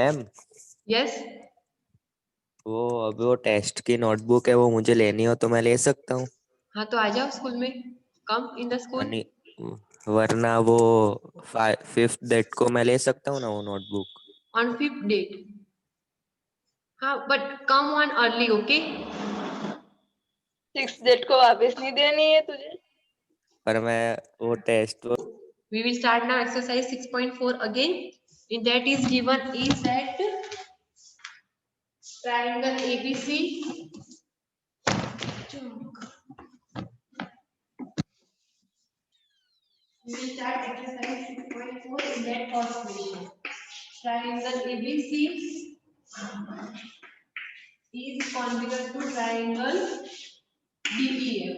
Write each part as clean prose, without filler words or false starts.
Ma'am yes, वो test की notebook है, वो मुझे लेनी हो तो मैं ले सकता हूँ? हाँ तो आ जाओ स्कूल में, कम इन द स्कूल अनि वरना वो 5th डेट को मैं ले सकता हूँ ना वो नोटबुक? On 5th date. हाँ but come on early, okay. 6 date को वापस नहीं देनी है तुझे? पर मैं वो test We will start now exercise 6.4 again. In that is given is that triangle ABC. We will start exercise 6.4 in that first question. Triangle ABC is congruent to triangle DEF,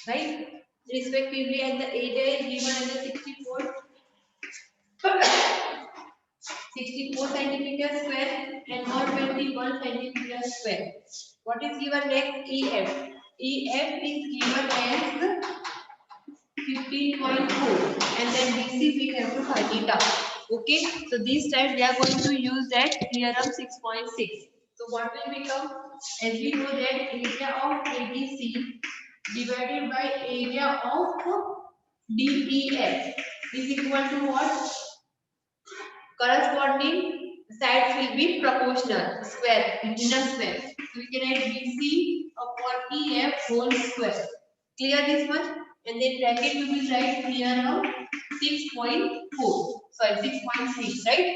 right? Respectively, and the area is given as the 64 centimeter square and 121 centimeter square. What is given next? EF. EF is given as 15.4 and then BC we have to find it out. Okay, so this time we are going to use that theorem 6.6. So what will become? As we know that area of ABC divided by area of DEF is equal to what? Corresponding sides will be proportional, square, inner square. So we can write BC upon EF whole square. Clear this much? And then bracket we will write theorem 6.4. Sorry, 6.6, right?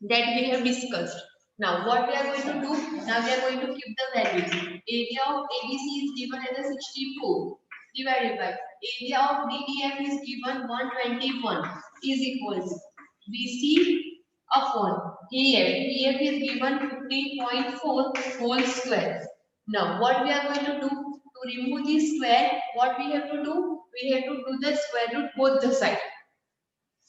That we have discussed. Now what we are going to do? Now we are going to keep the values. Area of ABC is given as a 64 divided by area of DEF is given 121 is equal to BC upon EF. EF is given 15.4 whole square. Now what we are going to do? To remove this square, what we have to do? We have to do the square root both the sides.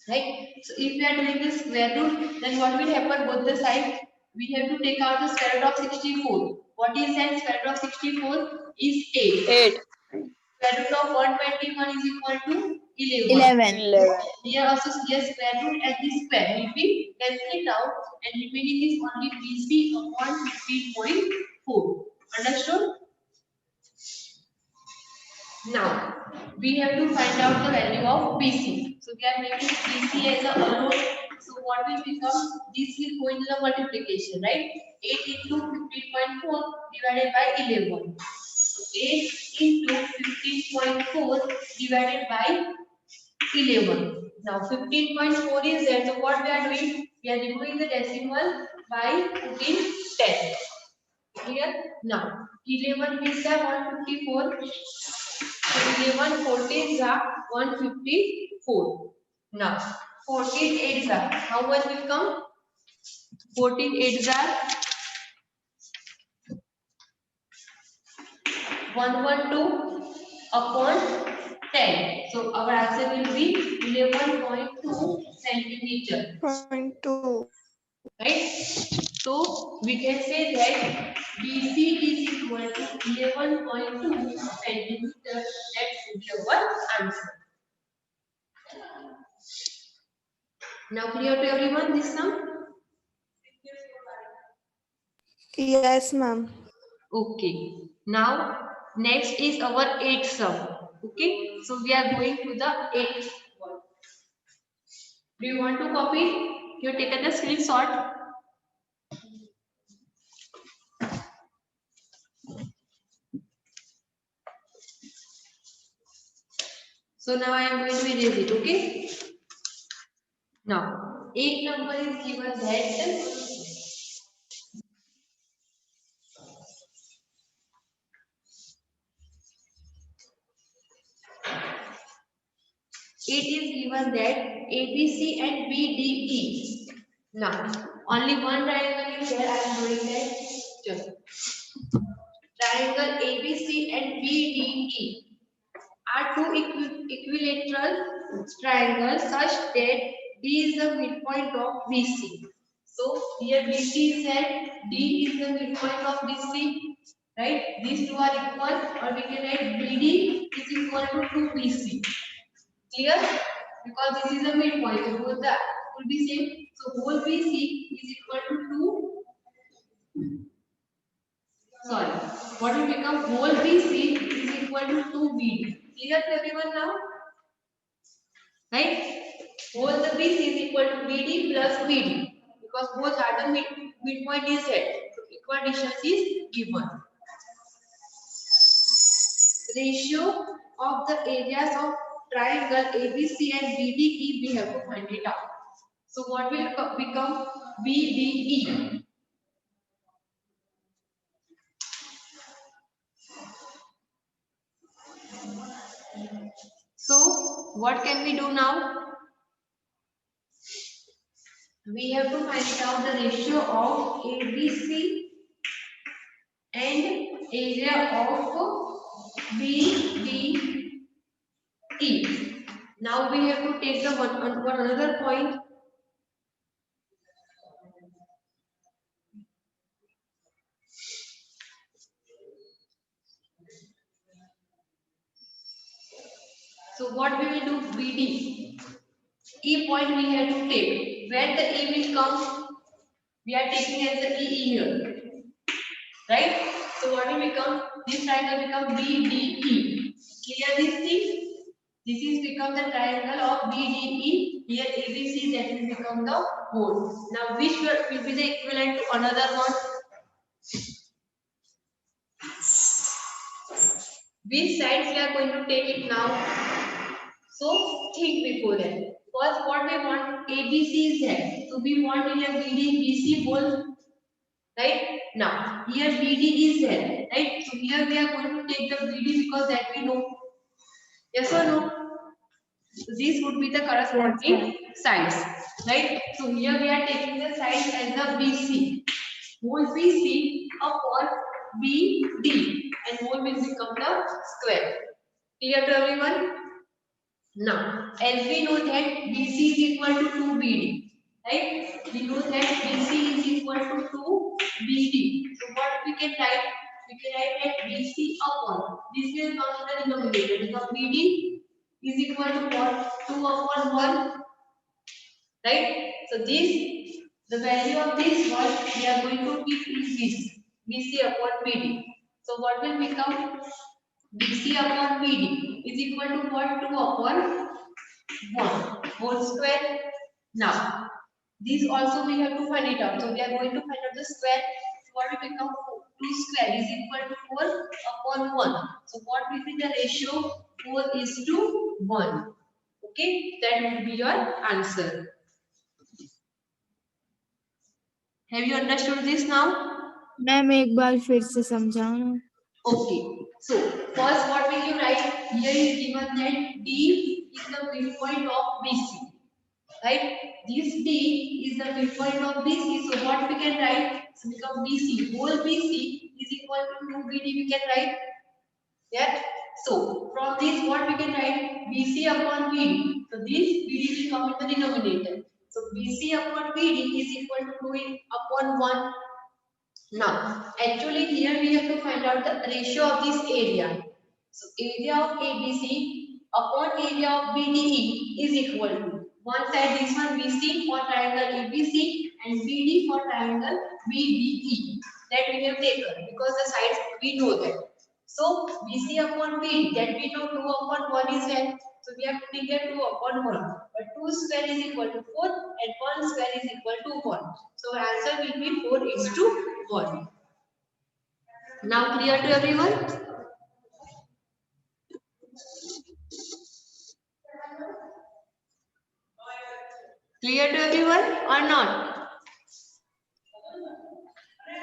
Right? So if we are doing the square root, then what will happen both the sides? We have to take out the square root of 64. What is that? Square root of 64 is 8. 8. Square root of 121 is equal to 11. 11. Here also here square root and this square will be cancelled out and remaining is only BC upon 15.4. Understood? Now we have to find out the value of BC. So we are making BC as a unknown. So what will become? This will go into the multiplication, right? 8 into 15.4 divided by 11. So 8 into 15.4 divided by 11. Now 15.4 is there. So what we are doing? We are removing the decimal by putting 10. Clear? Now 11 is 154. 11 14 are 154. Now 14 8s are how much will come? 14 8s are 112 upon 10. So our answer will be 11.2 centimeter. 0.2. Right? So we can say that BC is equal to 11.2 centimeter. That should be our answer. Now clear to everyone this sum? Yes, ma'am. Okay. Now next is our 8th sum. Okay. So we are going to the 8th one. Do you want to copy? You have taken the screenshot. So now I am going to erase it. Okay. Now 8 number is given that it is given that ABC and BDE. Now only one triangle is there. I am doing that. Just triangle ABC and BDE are two equilateral triangles such that D is the midpoint of BC. So here BC is at D is the midpoint of BC, right? These two are equal, or we can write BD is equal to 2BC. Clear? Because this is the midpoint, so both the will be same. So whole BC is equal to 2. Sorry, what will become whole BC is equal to 2BD. Clear to everyone now? Right? Whole the BC is equal to BD plus BD because both are the midpoint is set. So equal distance is given. Ratio of the areas of triangle ABC and BDE, we have to find it out. So what will become BDE? So what can we do now? We have to find out the ratio of ABC and area of BDE. Now we have to take the one another point. So what we will do? BD. E point we have to take. Where the E will come, we are taking as the E here. Right? So what will become? This triangle become BDE. Clear this thing? This is become the triangle of BDE. Here ABC, that will become the whole. Now which will be the equivalent to another one? Which sides we are going to take it now? So think before that. First, what we want? ABC is here. So we want here BD, BC both. Right? Now here BD is here. Right? So here we are going to take the BD because that we know. Yes or no? So these would be the corresponding sides. Right? So here we are taking the sides as the BC. Whole BC upon BD and whole will become the square. Clear to everyone? Now, as we know that BC is equal to 2BD, right? We know that BC is equal to 2BD. So what we can write? We can write that BC upon. This will come in the denominator because BD is equal to what? 2 upon 1, right? So this, the value of this what we are going to keep is this BC upon BD. So what will become? BC upon BD is equal to what? 2 upon 1 whole square. Now, this also we have to find it out. So we are going to find out the square. So what will become? 2 square is equal to 4 upon 1. So what will be the ratio? 4:1. Okay, that will be your answer. Have you understood this now? Ma'am एक बार फिर से समझाओ ना। Okay, so first what will you write? Here is given that D is the midpoint of BC, right? This D is the midpoint of BC, so what we can write? So become BC, whole BC is equal to 2BD we can write. Yeah, so from this what we can write? BC upon BD, so this BD will come in the denominator. So BC upon BD is equal to 2 upon 1. Now, actually here we have to find out the ratio of this area. So area of ABC upon area of BDE is equal to one side this one BC for triangle ABC and BD for triangle BDE. That we have taken because the sides we know that. So BC upon BD that we know 2 upon 1 is there. So we are putting here 2 upon 1. But 2 square is equal to 4 and 1 square is equal to 1. So answer will be 4:1. Now clear to everyone? Clear to everyone or not?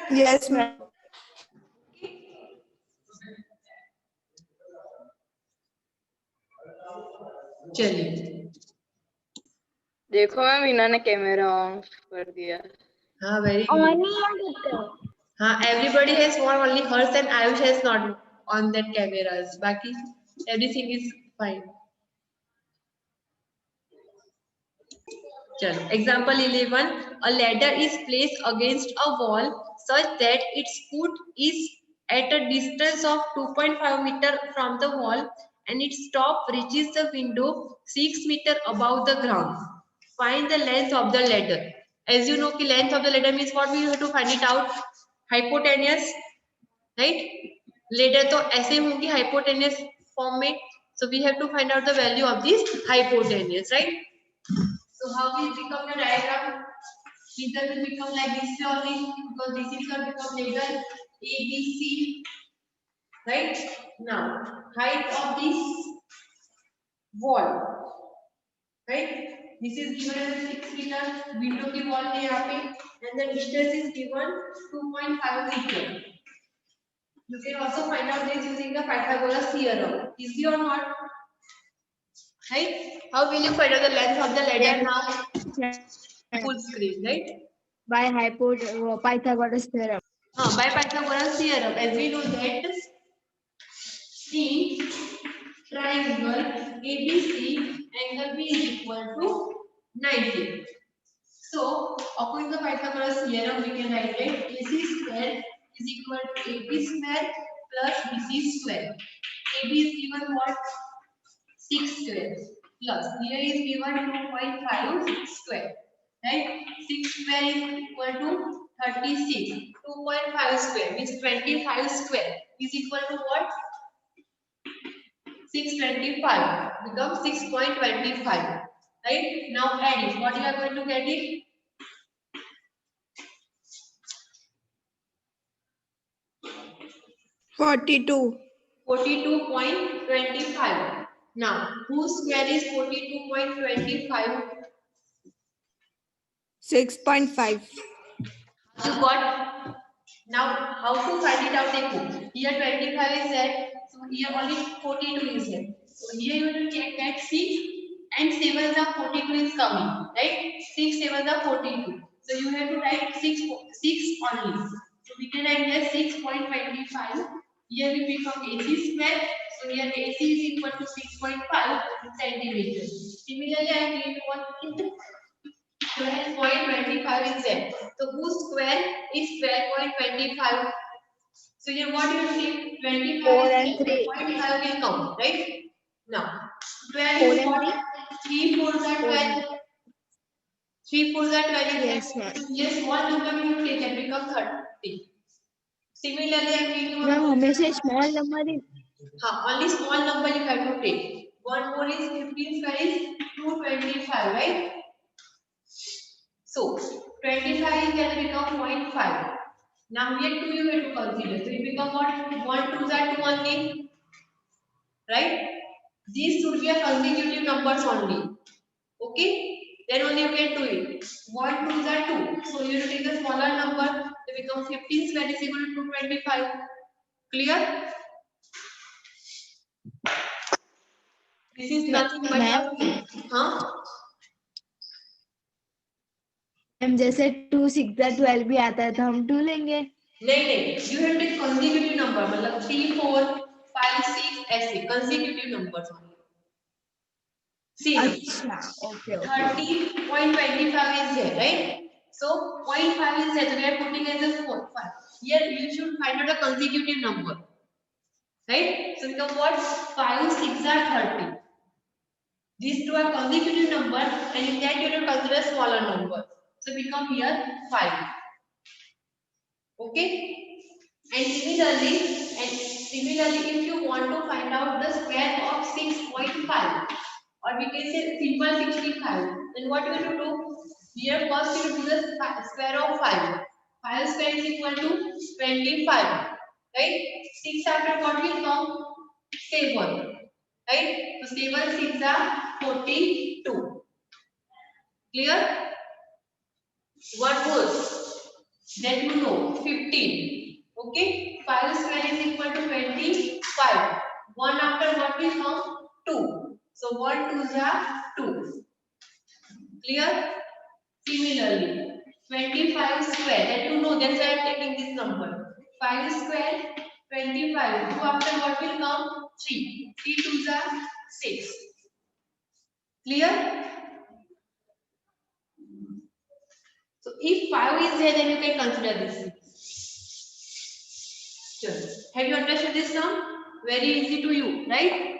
Yes, ma'am. चलिए देखो ma'am इन्होंने camera on कर दिया। हाँ very good. हाँ everybody has on, only hers and Ayush has not on that cameras. बाकी everything is fine. चलो example 11. A ladder is placed against a wall such that its foot is at a distance of 2.5 meter from the wall and its top reaches the window 6 meter above the ground. find the length of the ladder. As you know, the length of the ladder means what we have to find it out. Hypotenuse, right? Ladder तो ऐसे होंगी hypotenuse form में. So we have to find out the value of this hypotenuse, right? So how will become the diagram? Either will become like this only because this is going to become ladder ABC, right? Now height of this wall, right? This is given as 6 meter. Window की wall है यहाँ पे, and the distance is given 2.5 meter. You can also find out this using the Pythagoras theorem. Easy or not? Right? How will you find out the length of the ladder now? Full screen, right? By Pythagoras theorem. By Pythagoras theorem, as we know that in triangle ABC, angle B is equal to 90. So, according to Pythagoras theorem, we can write that AC square is equal to AB square plus BC square. AB is given what? 6 square plus here is given 2.5 square, right? 6 square is equal to 36. 2.5 square means 25 square is equal to what? 625 becomes 6.25, right? Now add it. What you are going to get it? $42. 42.25. Now whose square is 42.25? 6.5. You got. Now how to find it out? Dekho. Here 25 is there, so here only 42 is there. So here you will get 6 and 7 the 42 is coming, right? 6 7 the 42. So you have to write 6 only. So we can write here 6.25. Here we become AC square. So here AC is equal to 6.5 centimeters. Similarly, I am going to what? 12.25 is there. So whose square is 12.25? So here what you see? 25 4 is and 3. 0.5 will come, right? Now 12 4 is and what? 3 4s are 12. 3 4s are 12 is Yes, ma'am. yes, small number we have taken become 30. Similarly, I am giving you Ma'am, हमेशा small number is only small number you have to take. One more is 15 square is 225, right? So 25 is going to become 0.5. Now here 2 you have to consider. So it become what? 1 2s are 2 only, right? These should be a consecutive numbers only. Okay? Then only you can do it. 1 2s are 2. So you have to take the smaller number. They become 15 square is equal to 225. Clear? This is nothing but ma'am. huh? Ma'am जैसे 2 6 12 भी आता है तो हम 2 लेंगे. नहीं you have to take consecutive number मतलब 3 4 5 6 ऐसे consecutive numbers only. See, अच्छा, okay. 30.25 is there, right? So 0.5 is there, so we are putting as a 4 5. Here you should find out a consecutive number, right? So become what? 5 6 are 30. These two are consecutive number, and in that you have to consider smaller number. So become here 5. Okay? And similarly, if you want to find out the square of 6.5, or we can say simple 65, then what you have to do? Here first you do the square of 5. 5 square is equal to 25, right? 6 after what will come? 7, right? So 7 6 are 42. Clear? What was? Then you know 15. Okay? 5 square is equal to 25. 1 after what will come? 2. So 1 2s are 2. Clear? Similarly, 25 square. That you know, that's why I am taking this number. 5 square, 25. 2 after what will come? 3. 3 2s are 6. Clear? So if 5 is there, then you can consider this. Sure. Have you understood this now? Very easy to you, right?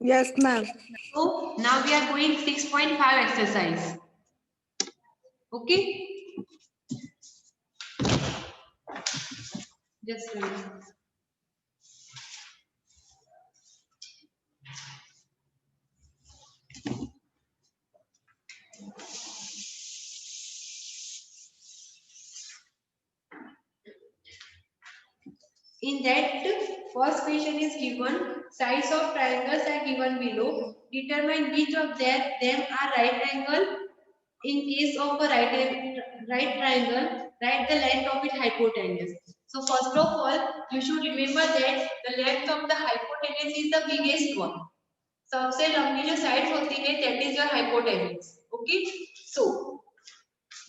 Yes, ma'am. So now we are going 6.5 exercise. Okay. Just a minute. In that, first question is given, sides of triangles are given below. Determine which of them are right angle. In case of a right triangle, write the length of its hypotenuse. So first of all, you should remember that the length of the hypotenuse is the biggest one. सबसे लंबी जो sides होती है, that is your hypotenuse. Okay, so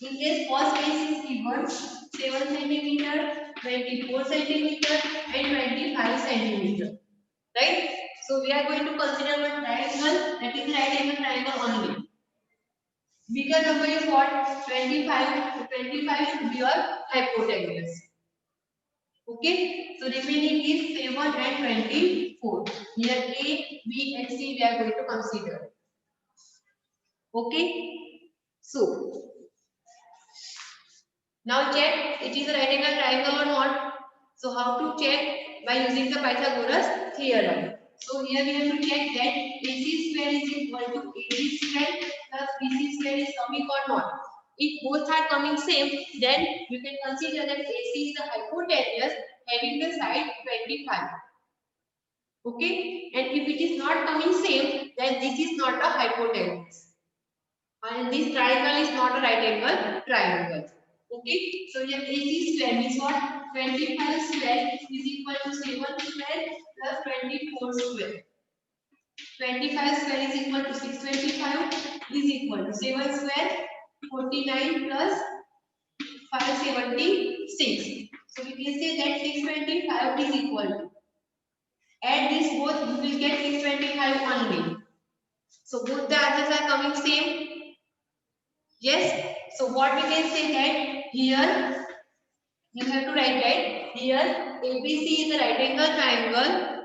in this first case is given 7 centimeter, 24 centimeter, and 25 centimeter. Right? So we are going to consider one triangle, that is right angle triangle only. Bigger number is what? 25. 25 should be your hypotenuse. Okay, so remaining is 7 and 24. Here A, B, and C we are going to consider. Okay, so now check it is a right angle triangle or not. So how to check? By using the Pythagoras theorem. So here we have to check that AC square is equal to AB square plus BC square is coming or not. If both are coming same, then you can consider that AC is the hypotenuse having the side 25. Okay, and if it is not coming same, then this is not a hypotenuse. And this triangle is not a right angle triangle. Okay, so here AC square means what? 25 square is equal to 7 square plus 24 square. 25 square is equal to 625 is equal to 7 square 49 plus 576. So we can say that 625 is equal to, add this both, you will get 625 only. So both the answers are coming same. Yes. So what we can say that here you have to write that here ABC is the right angle triangle,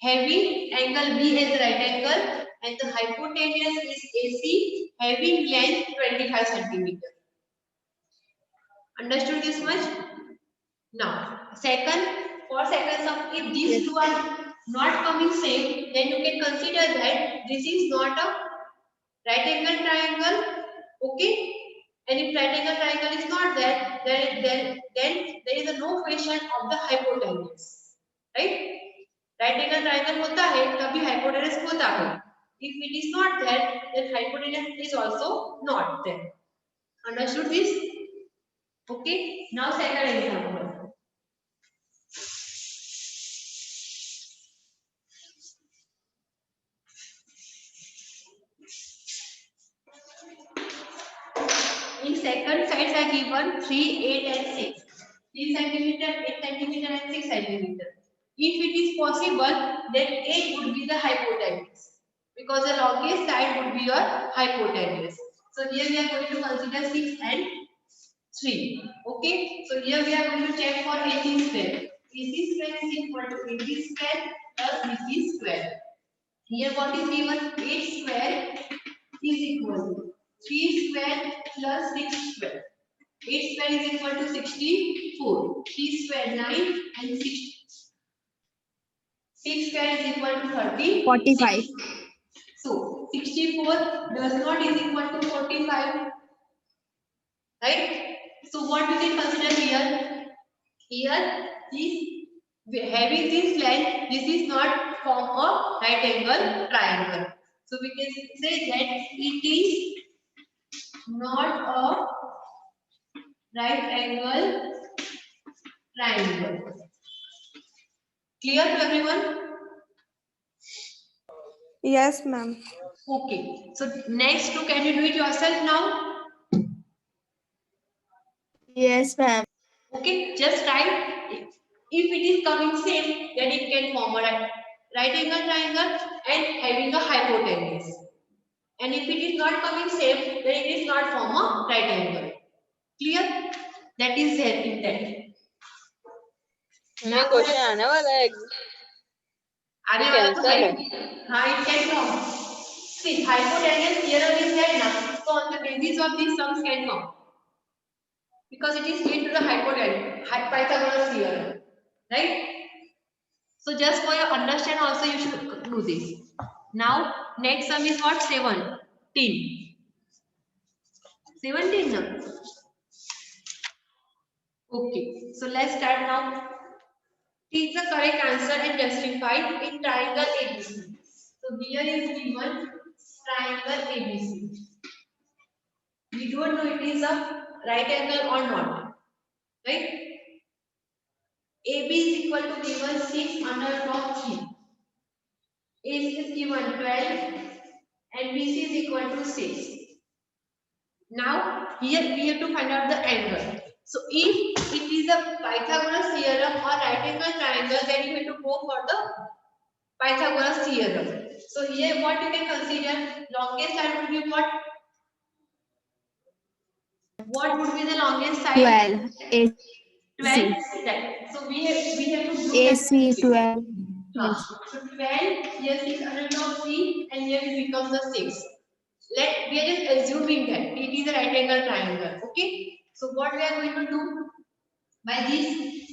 having angle B as the right angle, and the hypotenuse is AC having length 25 centimeter. Understood this much? Now, for second sum, if these two are not coming same, then you can consider that this is not a right angle triangle. Okay? And if right angle triangle is not there, then there is a no question of the hypotenuse. Right? Right angle triangle होता है तभी hypotenuse होता है. If it is not there, then hypotenuse is also not there. Understood this? Okay. Now second example. In second sides are given 3, 8 and 6. 3 centimeter, 8 centimeter and 6 centimeter. If it is possible, then 8 would be the hypotenuse. Because the longest side would be your hypotenuse. So here we are going to consider 6 and 3. Okay. So here we are going to check for AC square. AC square is equal to AB square plus BC square. Here what is given? 8 square is equal to 3 square plus 6 square. 8 square is equal to 64. 3 square 9 and 6. 6 square is equal to 30. 45. So 64 does not is equal to 45. Right? So what we can consider here? Here this having this length, this is not form a right angle triangle. So we can say that it is not a right angle triangle. Clear to everyone? Yes, ma'am. Okay. So next two, can you do it yourself now? Yes, ma'am. Okay. Just write. If it is coming same, then it can form a right angle triangle and having a hypotenuse. And if it is not coming same, then it is not form a right angle. Clear? That is there in that. मैं question आने वाला है. आने वाला तो Cancel है। हाँ, it can come. See, hypotenuse theorem is there now. So on the basis of these sums can come. Because it is linked to the hypotenuse, Pythagoras theorem, right? So just for your understand also you should do this. Now next sum is what? 17. 17 now. Okay, so let's start now. Take the correct answer and justify in triangle ABC. So here is given triangle ABC. We don't know it is a right angle or not, right? AB is equal to given 6 under top 3. AC is given 12 and BC is equal to 6. Now here we have to find out the angle. So if it is a Pythagoras theorem or right angle triangle, then you have to go for the Pythagoras theorem. So here what you can consider, longest side would be what? What would be the longest side? 12 AC 12. Right. So we have to do AC that. 12 So 12, here 6 under top 3 and here it becomes the 6. We are just assuming that it is a right angle triangle. Okay. So what we are going to do by this,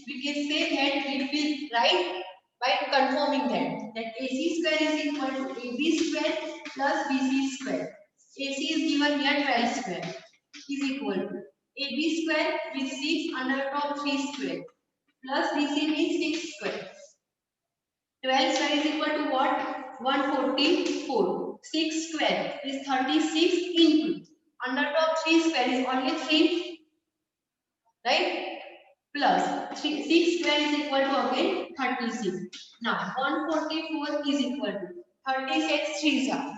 we can say that it will write by confirming that AC square is equal to AB square plus BC square. AC is given here 12 square is equal to AB square is 6 under top 3 square plus BC means 6 square. 12 square is equal to what? 144. 6 square is 36 into under top 3 square is only 3, right? Plus 6 square is equal to again 36. Now 144 is equal to 36 3s are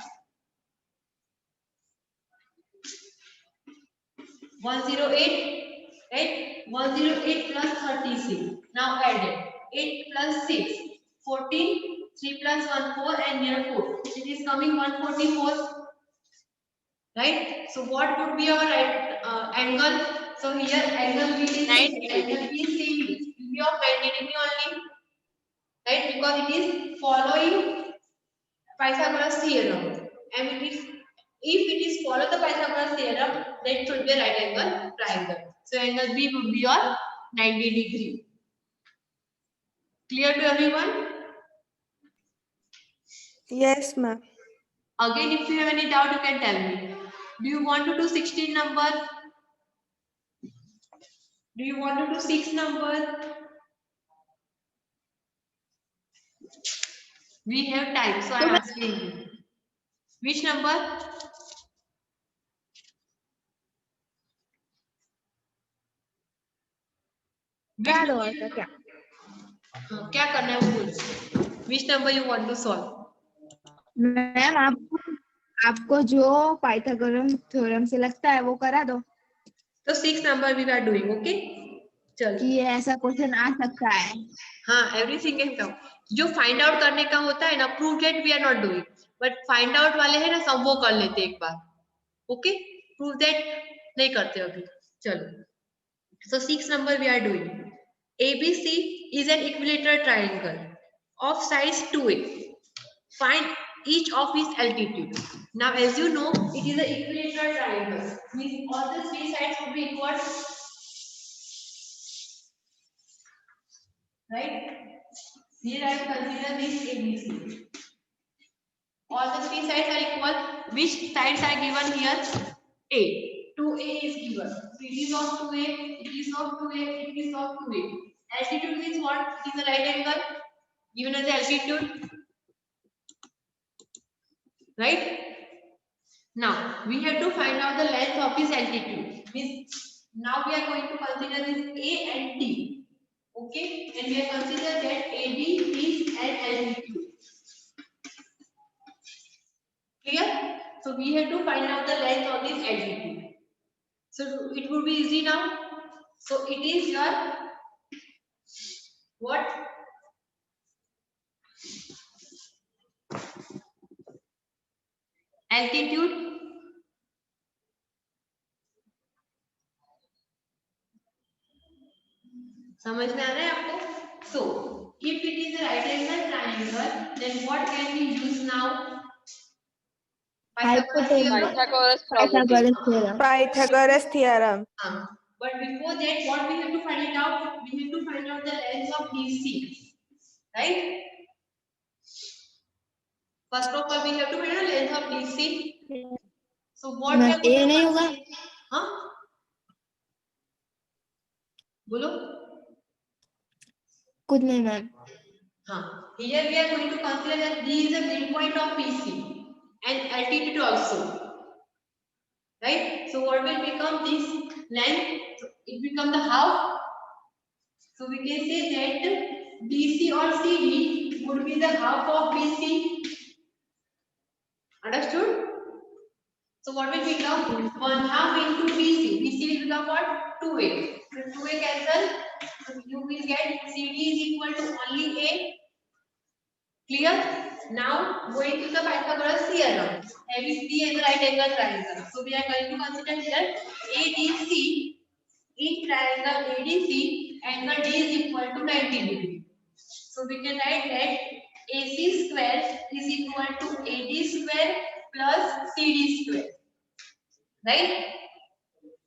108, right? 108 plus 36. Now add it. 8 plus 6, 14. 3 plus 1, 4 and here 4. It is coming 144. Right? So what would be our right angle? So here angle B is 90 angle B is same. It will be of 90 degree only. Right? Because it is following Pythagoras theorem. And if it is follow the Pythagoras theorem, then it should be a right angle triangle. So angle B would be your 90 degree. Clear to everyone? Yes, ma'am. Again, if you have any doubt, you can tell me. Do you want to do 16 number? Do you want to do 6 number? We have time, so I am asking you. Which number? Which क्या दो number? ऐसा क्या क्या करना है वो बोलो. Which number you want to solve? Ma'am आपको जो पाइथागोरस थ्योरम से लगता है वो करा दो तो 6 number we are doing, okay? चलो. कि ये ऐसा क्वेश्चन आ सकता है. हाँ, everything can come. जो फाइंड आउट करने का होता है ना, prove that we are not doing, but find out वाले हैं ना, सब वो कर लेते एक बार. ओके, प्रूव दैट नहीं करते अभी. चलो. So 6 number we are doing. ABC is an equilateral triangle of sides 2a. Find each of its altitude. Now as you know, it is an equilateral triangle. Means all the 3 sides will be equal. Right? Here I consider this ABC. All the 3 sides are equal. Which sides are given here? A. 2a is given. So it is of 2a, it is of 2a, it is of 2a. Altitude means what? It is a right angle given as altitude. Right? Now we have to find out the length of this altitude. Means now we are going to consider this A and T. Okay? And we are consider that AB is an altitude. Clear? So we have to find out the length of this altitude. So it would be easy now. So it is your what? Altitude. समझ में आ रहा है आपको? So if it is a right angle triangle, then what can we use now? Pythagoras theorem. Pythagoras property. Pythagoras theorem. Pythagoras theorem. But before that, what we have to find it out? We have to find out the length of DC, right? First of all, we have to find out length of DC. So what we ma'am, are going A to नहीं होगा? हाँ बोलो कुछ नहीं ma'am. हाँ here we are going to consider that D is a midpoint of PC and altitude also, right? So what will become this length? It become the half. So we can say that DC or CD would be the half of BC. Understood? So what will become 1/2 into BC? BC will become what? 2A. So 2A cancel. So you will get CD is equal to only A. Clear? Now going to the Pythagoras theorem. Having D as a right angle triangle. So we are going to consider here ADC. In triangle ADC, angle D is equal to 90 degree. So we can write that AC square is equal to AD square plus CD square. Right?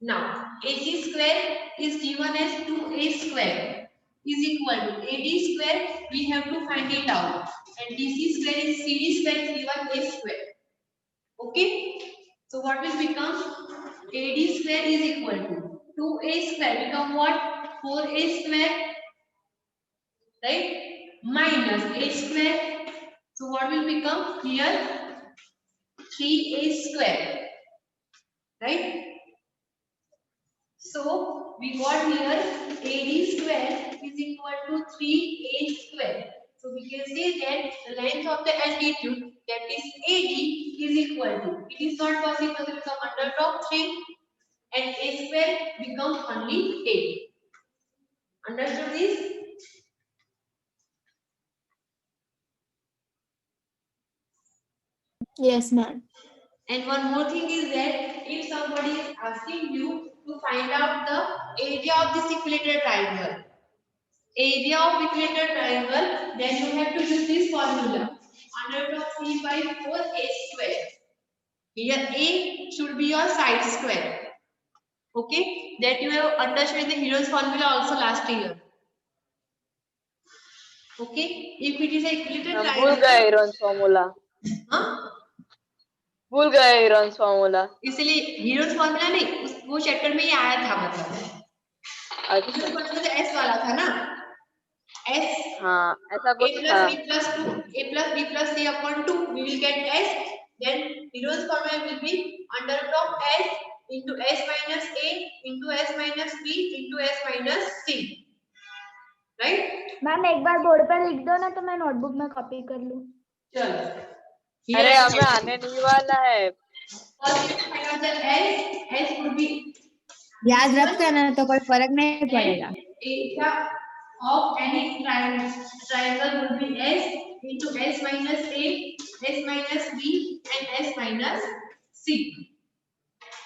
Now, AC square is given as 2A square is equal to AD square. We have to find it out. And DC square is CD square is given A square. Okay? So what will become? AD square is equal to 2A square become what? 4A square. Right? Minus A square. So what will become here? 3A square. Right? So we got here AD square is equal to 3A square. So we can say that the length of the altitude, that is AD, is equal to, it is not possible to become under root 3 and A square becomes only 8. Understood this? Yes ma'am. And one more thing is that if somebody is asking you to find out the area of this equilateral triangle, then you have to use this formula. Under root of 3 by 4A square. Here A should be your side square. Okay, that you have understood in the Heron's formula also last year. Okay, if it is a equilateral हम भूल गए triangle, Heron's formula. हाँ, भूल गए Heron's formula. इसलिए Heron's formula नहीं, वो chapter में ही आया था मतलब. अच्छा. Heron's formula तो S वाला था ना? S. हाँ, ऐसा A कुछ plus था. B plus 2, A plus B plus C upon 2, we will get S. Then Heron's formula will be under root of S into S minus A into S minus B into S minus C. Right? Ma'am एक बार board पर लिख दो ना तो मैं notebook में copy कर लूं. चलो. अरे हमें आने नहीं वाला है. First you find out the S. S would be याद रखते ना तो कोई फर्क नहीं पड़ेगा. area of any triangle would be S into S minus A, S minus B and S minus C.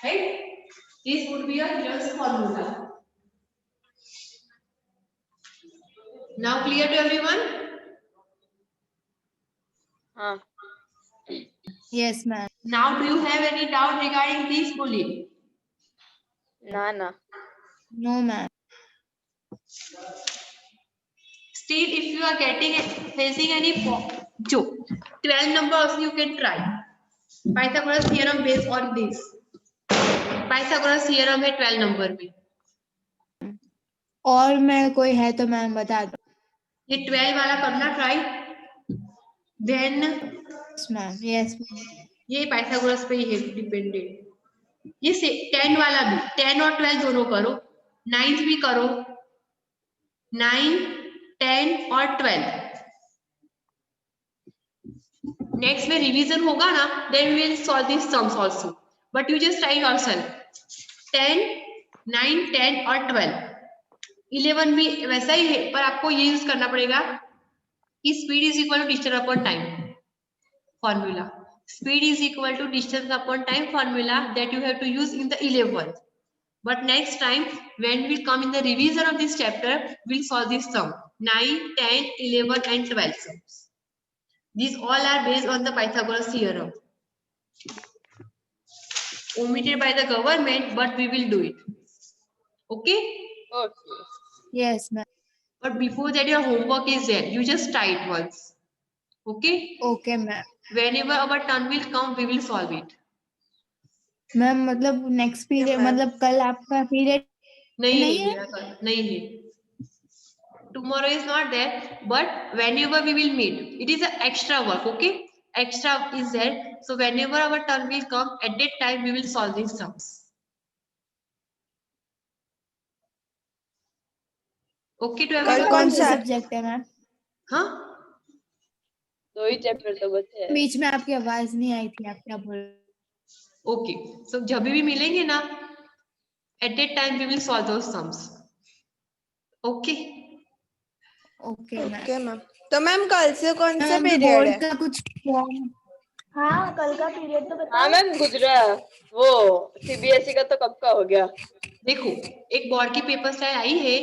Right? This would be your Heron's formula. Now clear to everyone? हाँ. Yes ma'am. Now do you have any doubt regarding this bullet? ना ना. No ma'am. Still, if you are facing any joke, 12 number also you can try. Pythagoras theorem based on this. Pythagoras theorem है 12 number में. और मैं कोई है तो ma'am बता दो. ये 12 वाला करना try. Then Yes ma'am. Yes ma'am. ये Pythagoras पे ही है डिपेंडेंट. ये 10 वाला भी 10 और 12 दोनों करो. 9th भी करो. 9, 10 और 12. नेक्स्ट में रिवीजन होगा ना, then we will solve these sums also. But you just try yourself. 10, 9, 10 और 12. 11 भी वैसा ही है, पर आपको ये यूज करना पड़ेगा कि speed is equal to distance upon time formula. Speed is equal to distance upon time formula that you have to use in the 11th. But next time when we come in the revision of this chapter, we'll solve this sum 9, 10, 11 and 12 sums. These all are based on the Pythagoras theorem, omitted by the government, but we will do it. Okay? Okay. Yes, ma'am. But before that, your homework is there. You just try it once. Okay? Okay, ma'am. Whenever our turn will come, we will solve it. Ma'am मतलब next period मतलब कल आपका period नहीं नहीं है है? मेरा कल, नहीं है. Tomorrow is not there, but whenever we will meet, it is an extra work. Okay? Extra is there. So whenever our turn will come, at that time we will solve these sums. Okay to कल everyone? कौन सा है? Subject है ma'am? हाँ? 2 ही chapter तो बचे हैं. बीच में आपकी आवाज नहीं आई थी, आप क्या बोल रहे? Okay. So जब भी मिलेंगे ना, at that time we will solve those sums. Okay? Okay ma'am. Okay ma'am. तो मैम कल से कौन सा मैम पीरियड बोर्ड है? का कुछ फॉर्म. हाँ, कल का पीरियड तो हाँ मैम, गुजरा वो CBSE का तो कब का हो गया. देखो, एक बोर्ड की पेपर स्टाइल आई है